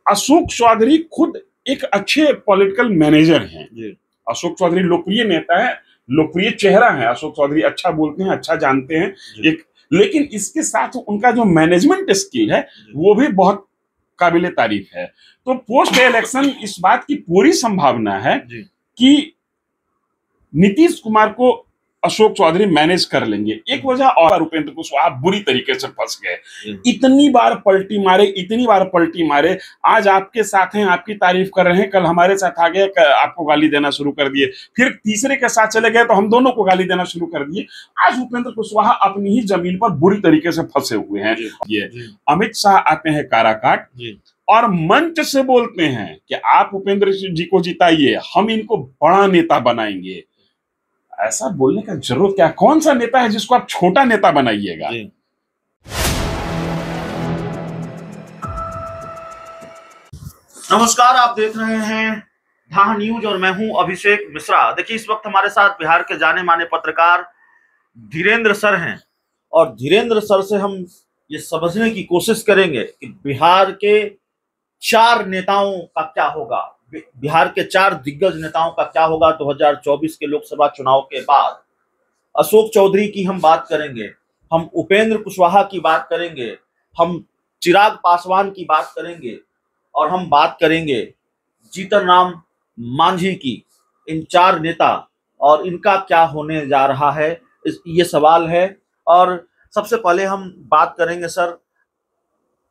अशोक चौधरी खुद एक अच्छे पॉलिटिकल मैनेजर हैं। अशोक चौधरी लोकप्रिय नेता है, लोकप्रिय चेहरा है। अशोक चौधरी अच्छा बोलते हैं, अच्छा जानते हैं एक, लेकिन इसके साथ उनका जो मैनेजमेंट स्किल है वो भी बहुत काबिले तारीफ है। तो पोस्ट इलेक्शन इस बात की पूरी संभावना है कि नीतीश कुमार को अशोक चौधरी मैनेज कर लेंगे। एक वजह और, उपेंद्र कुशवाहा बुरी तरीके से फंस गए। इतनी बार पलटी मारे, इतनी बार पलटी मारे, आज आपके साथ हैं, आपकी तारीफ कर रहे हैं, कल हमारे साथ आ गए, आपको गाली देना शुरू कर दिए, फिर तीसरे के साथ चले गए तो हम दोनों को गाली देना शुरू कर दिए। आज उपेंद्र कुशवाहा अपनी ही जमीन पर बुरी तरीके से फंसे हुए हैं। ये अमित शाह आते हैं काराकाट और मंच से बोलते हैं कि आप उपेंद्र जी को जिताइए, हम इनको बड़ा नेता बनाएंगे। ऐसा बोलने का जरूरत क्या? कौन सा नेता है जिसको आप छोटा नेता बनाइएगा? नमस्कार, आप देख रहे हैं धाह न्यूज और मैं हूं अभिषेक मिश्रा। देखिए, इस वक्त हमारे साथ बिहार के जाने माने पत्रकार धीरेन्द्र सर हैं और धीरेन्द्र सर से हम ये समझने की कोशिश करेंगे कि बिहार के 4 नेताओं का क्या होगा, बिहार के 4 दिग्गज नेताओं का क्या होगा 2024 के लोकसभा चुनाव के बाद। अशोक चौधरी की हम बात करेंगे, हम उपेंद्र कुशवाहा की बात करेंगे, हम चिराग पासवान की बात करेंगे और हम बात करेंगे जीतन राम मांझी की। इन 4 नेता और इनका क्या होने जा रहा है, ये सवाल है। और सबसे पहले हम बात करेंगे सर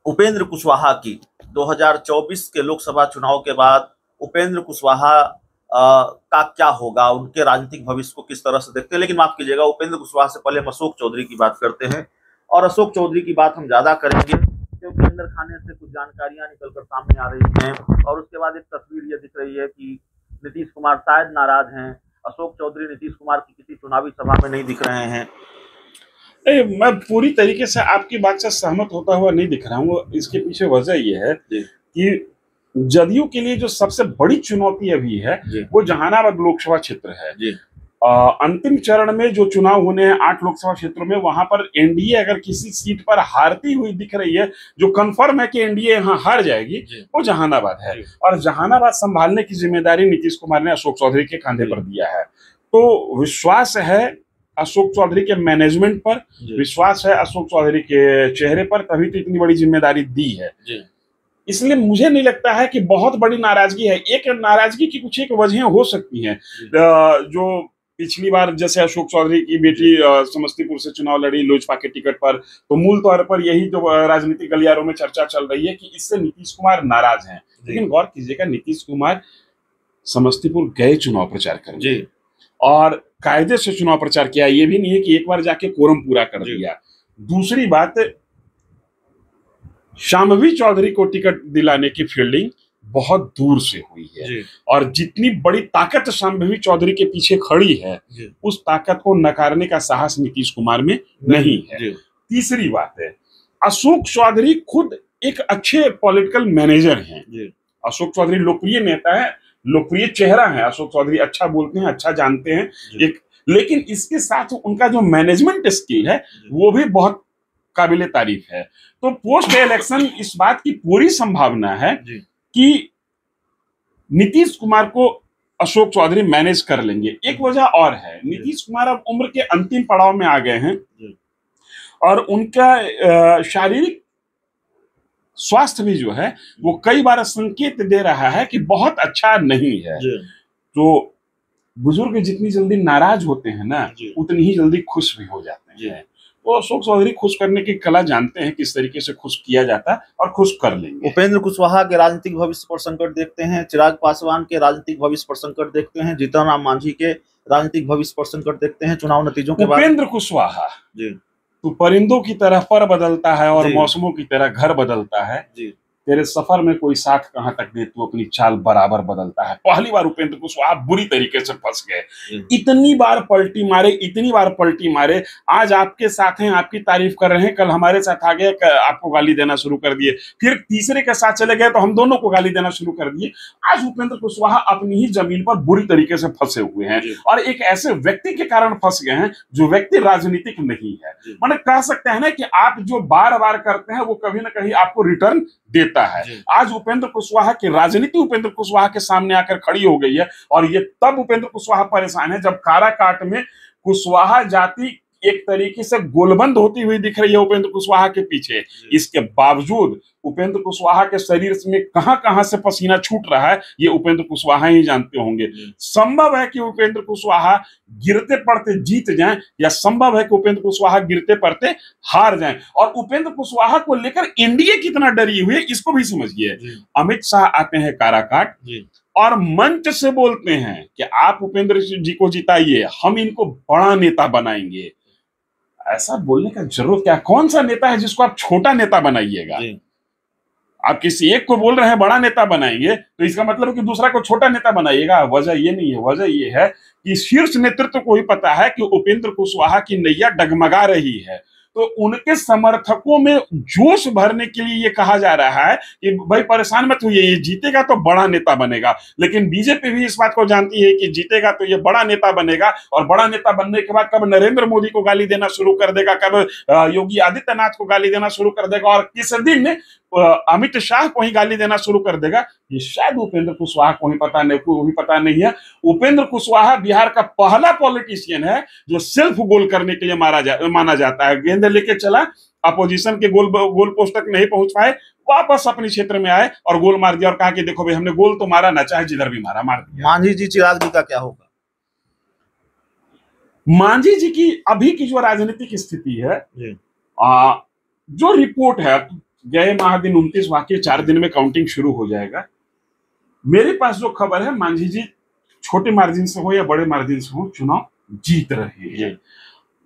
उपेंद्र कुशवाहा की। 2024 के लोकसभा चुनाव के बाद उपेंद्र कुशवाहा का क्या होगा, उनके राजनीतिक भविष्य को किस तरह से देखते हैं। लेकिन माफ कीजिएगा, उपेंद्र कुशवाहा से पहले हम अशोक चौधरी की बात करते हैं और अशोक चौधरी की बात हम ज्यादा करेंगे क्योंकि अंदर खाने से कुछ जानकारियां निकलकर सामने आ रही हैं। और उसके बाद एक तस्वीर ये दिख रही है कि नीतीश कुमार शायद नाराज हैं। अशोक चौधरी नीतीश कुमार की किसी चुनावी सभा में नहीं दिख रहे हैं। मैं पूरी तरीके से आपकी बात से सहमत होता हुआ नहीं दिख रहा हूँ। इसके पीछे वजह यह है कि जदयू के लिए जो सबसे बड़ी चुनौती अभी है वो जहानाबाद लोकसभा क्षेत्र है। अंतिम चरण में जो चुनाव होने हैं 8 लोकसभा क्षेत्रों में, वहां पर एनडीए अगर किसी सीट पर हारती हुई दिख रही है, जो कंफर्म है कि एनडीए यहाँ हार जाएगी, वो जहानाबाद है। और जहानाबाद संभालने की जिम्मेदारी नीतीश कुमार ने अशोक चौधरी के कंधे पर दिया है। तो विश्वास है अशोक चौधरी के मैनेजमेंट पर, विश्वास है अशोक चौधरी के चेहरे पर, तभी तो इतनी बड़ी जिम्मेदारी दी है। इसलिए मुझे नहीं लगता है कि बहुत बड़ी नाराजगी है। एक नाराजगी की कुछ एक वजह हो सकती हैं। जो पिछली बार जैसे अशोक चौधरी की बेटी समस्तीपुर से चुनाव लड़ी लोजपा के टिकट पर, तो मूल तौर पर यही जो राजनीतिक गलियारों में चर्चा चल रही है कि इससे नीतीश कुमार नाराज हैं। लेकिन गौर कीजिएगा, नीतीश कुमार समस्तीपुर गए चुनाव प्रचार करने और कायदे से चुनाव प्रचार किया। ये भी नहीं है कि एक बार जाके कोरम पूरा कर दिया। दूसरी बात, शांभवी चौधरी को टिकट दिलाने की फील्डिंग बहुत दूर से हुई है और जितनी बड़ी ताकत शांभवी चौधरी के पीछे खड़ी है, उस ताकत को नकारने का साहस नीतीश कुमार में नहीं है। तीसरी बात है, अशोक चौधरी खुद एक अच्छे पॉलिटिकल मैनेजर हैं। अशोक चौधरी लोकप्रिय नेता है, लोकप्रिय चेहरा है। अशोक चौधरी अच्छा बोलते हैं, अच्छा जानते हैं एक, लेकिन इसके साथ उनका जो मैनेजमेंट स्किल है वो भी बहुत काबिले तारीफ है। तो पोस्ट इलेक्शन इस बात की पूरी संभावना है कि नीतीश कुमार को अशोक चौधरी मैनेज कर लेंगे। एक वजह और है, नीतीश कुमार अब उम्र के अंतिम पड़ाव में आ गए हैं और उनका शारीरिक स्वास्थ्य भी जो है वो कई बार संकेत दे रहा है कि बहुत अच्छा नहीं है। तो बुजुर्ग जितनी जल्दी नाराज होते हैं ना, उतनी ही जल्दी खुश भी हो जाते हैं। तो अशोक चौधरी खुश करने की कला जानते हैं, किस तरीके से खुश किया जाता है और खुश कर लेंगे। उपेंद्र कुशवाहा के राजनीतिक भविष्य पर संकट देखते हैं, चिराग पासवान के राजनीतिक भविष्य पर संकट देखते हैं, जीतन राम मांझी के राजनीतिक भविष्य पर संकट देखते हैं चुनाव नतीजों के बाद। उपेंद्र कुशवाहा तो परिंदों की तरह पर बदलता है और मौसमों की तरह घर बदलता है। तेरे सफर में कोई साथ कहां तक दे, तू अपनी चाल बराबर बदलता है। पहली बार उपेंद्र कुशवाहा बुरी तरीके से फंस गए। इतनी बार पलटी मारे, इतनी बार पलटी मारे, आज आपके साथ हैं, आपकी तारीफ कर रहे हैं, कल हमारे साथ आ गए, आपको गाली देना शुरू कर दिए, फिर तीसरे के साथ चले गए तो हम दोनों को गाली देना शुरू कर दिए। आज उपेंद्र कुशवाहा अपनी ही जमीन पर बुरी तरीके से फंसे हुए हैं और एक ऐसे व्यक्ति के कारण फंस गए हैं जो व्यक्ति राजनीतिक नहीं है। मैंने कह सकते हैं ना कि आप जो बार बार करते हैं वो कभी ना कहीं आपको रिटर्न देता नेता है। आज उपेंद्र कुशवाहा की राजनीति उपेंद्र कुशवाहा के सामने आकर खड़ी हो गई है, और ये तब उपेंद्र कुशवाहा परेशान है जब काराकाट में कुशवाहा जाति एक तरीके से गोलबंद होती हुई दिख रही है उपेंद्र कुशवाहा के पीछे। इसके बावजूद उपेंद्र कुशवाहा के शरीर में कहां कहां से पसीना छूट रहा है ये उपेंद्र कुशवाहा ही जानते होंगे। संभव है कि उपेंद्र कुशवाहा गिरते पड़ते जीत जाएं, या संभव है कि उपेंद्र कुशवाहा गिरते पड़ते हार जाएं। और उपेंद्र कुशवाहा को लेकर एनडीए कितना डरी हुई है इसको भी समझिए। अमित शाह आते हैं काराकाट और मंच से बोलते हैं कि आप उपेंद्र जी को जिताइए, हम इनको बड़ा नेता बनाएंगे। ऐसा बोलने का जरूरत क्या? कौन सा नेता है जिसको आप छोटा नेता बनाइएगा? आप किसी एक को बोल रहे हैं बड़ा नेता बनाएंगे, तो इसका मतलब है कि दूसरा को छोटा नेता बनाइएगा। वजह ये नहीं है, वजह ये है कि शीर्ष नेतृत्व को ही पता है कि उपेंद्र कुशवाहा की नैया डगमगा रही है, तो उनके समर्थकों में जोश भरने के लिए ये कहा जा रहा है कि भाई परेशान मत होइए, ये जीतेगा तो बड़ा नेता बनेगा। लेकिन बीजेपी भी इस बात को जानती है कि जीतेगा तो ये बड़ा नेता बनेगा, और बड़ा नेता बनने के बाद कब नरेंद्र मोदी को गाली देना शुरू कर देगा, कब योगी आदित्यनाथ को गाली देना शुरू कर देगा, और किस दिन अमित शाह को ही गाली देना शुरू कर देगा, ये शायद उपेंद्र कुशवाहा को ही पता नहीं है। उपेंद्र कुशवाहा बिहार का पहला पॉलिटिशियन है जो सेल्फ गोल करने के लिए माना जाता है। गेंद लेके चला, अपोजिशन के गोल पोस्ट तक नहीं पहुंच पाए, वापस अपने क्षेत्र में आए और गोल मार दिया और कहा कि देखो भाई हमने गोल तो मारा ना, चाहे जिधर भी मार दिया। मांझी जी चिराग जी का क्या होगा? मांझी जी की अभी की जो राजनीतिक स्थिति है, जो रिपोर्ट है, गए माह दिन 29 वाकई 4 दिन में काउंटिंग शुरू हो जाएगा। मेरे पास जो खबर है, मांझी जी छोटे मार्जिन से हो या बड़े मार्जिन से हो चुनाव जीत रहे हैं।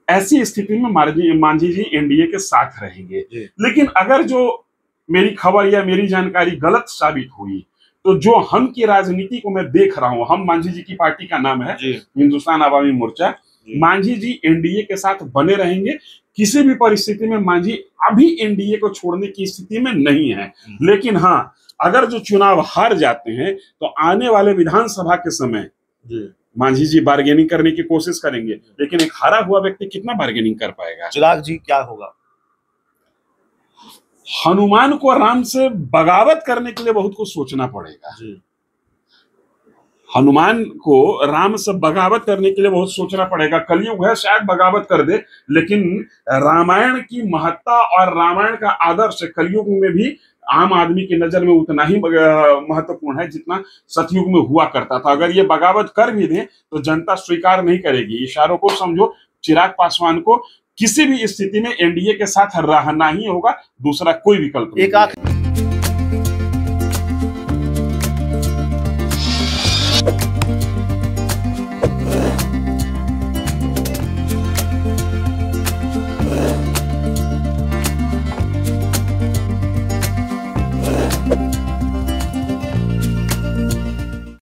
ऐसी स्थिति में मांझी जी एनडीए के साथ रहेंगे। लेकिन अगर जो मेरी खबर या मेरी जानकारी गलत साबित हुई, तो जो हम की राजनीति को मैं देख रहा हूं, हम मांझी जी की पार्टी का नाम है हिंदुस्तान आवामी मोर्चा, मांझी जी एनडीए के साथ बने रहेंगे। किसी भी परिस्थिति में मांझी अभी एनडीए को छोड़ने की स्थिति में नहीं है। लेकिन हाँ, अगर जो चुनाव हार जाते हैं तो आने वाले विधानसभा के समय मांझी जी बार्गेनिंग करने की कोशिश करेंगे। लेकिन एक हारा हुआ व्यक्ति कितना बार्गेनिंग कर पाएगा? चिराग जी क्या होगा? हनुमान को राम से बगावत करने के लिए बहुत कुछ सोचना पड़ेगा। हनुमान को राम से बगावत करने के लिए बहुत सोचना पड़ेगा। कलयुग है, शायद बगावत कर दे, लेकिन रामायण की महत्ता और रामायण का आदर्श कलयुग में भी आम आदमी की नजर में उतना ही महत्वपूर्ण है जितना सतयुग में हुआ करता था। अगर ये बगावत कर भी दे तो जनता स्वीकार नहीं करेगी। इशारों को समझो, चिराग पासवान को किसी भी स्थिति में एनडीए के साथ रहना ही होगा, दूसरा कोई विकल्प नहीं है।